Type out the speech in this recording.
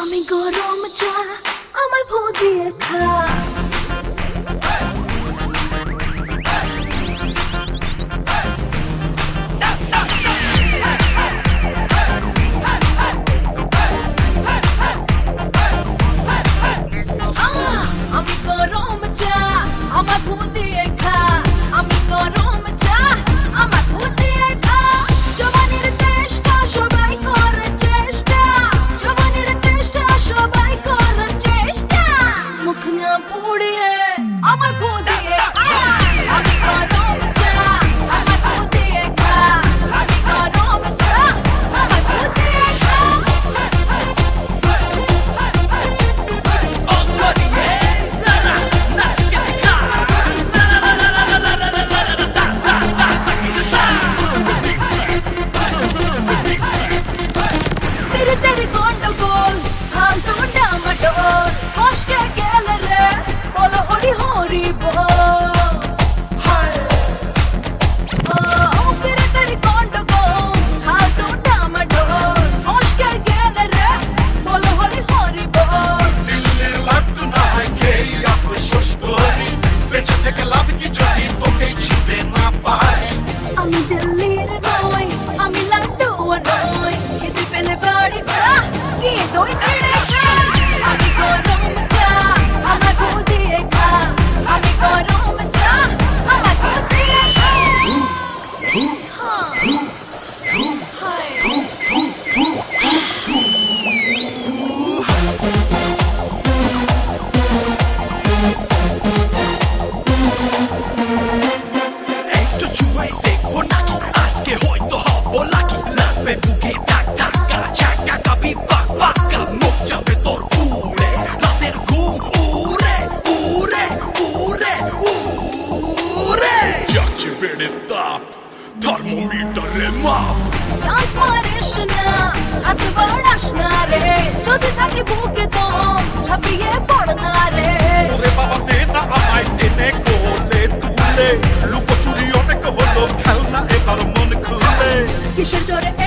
আমি গরম চা আমায় ভো দিয়ে খা আমি গরম চা আমায় ভো দিয়ে খা আমি গরম চা আমায় ভো দিয়ে খা জওয়ানির চেষ্টা সবাই করে চেষ্টা জওয়ানির চেষ্টা সবাই করে চেষ্টা মুখ না পুড়িয়ে আমায় ভো দিয়ে খা আমি গরম চা আমায় ভো দিয়ে খা আমি গরম চা আমায় ভো দিয়ে খা तेरे गंडगोल हाल तो डामाडोल होश के गेल रे बोलो हरी हरी बोल तेरे गंडगोल हाल तो डामाडोल होश के गेल रे बोलो हरी हरी बोल दिल्ली लगतो না কে আফসোস করি বেঁচে থেকে লাভ কি যদি তোকে ছিবে না পাই আমি দিল্লির নই আমি লাড্ডু নই খেতে পেলে বাড়ি যা গিয়ে দই ছিঁড়ে খা আমি গরম চা আমায় ভো দিয়ে খা আমি গরম চা আমায় ভো দিয়ে খা একটু ছুঁয়ে দেখবো নাকি আজকে হয়তো হবো লাকি লাগবে বুকে টাক টাকা চাকা কাবি বাক বাকা মুখ যাবে তোর উড়ে রাতের ঘুম উড়ে উড়ে উড়ে উড়ে যাচ্ছে বেড়ে তাপ থার্মোমিটারে মাপ চান্স মারিস না এত বাড়াস না রে যদি থাকে বুকে তো ঝাঁপিয়ে পড় না রে ওরে বাবা দে না আমায় টেনে কোলে তুলে লুকোচুরি অনেক হলো খেলনা এবার মন খুলে কিসের জোরে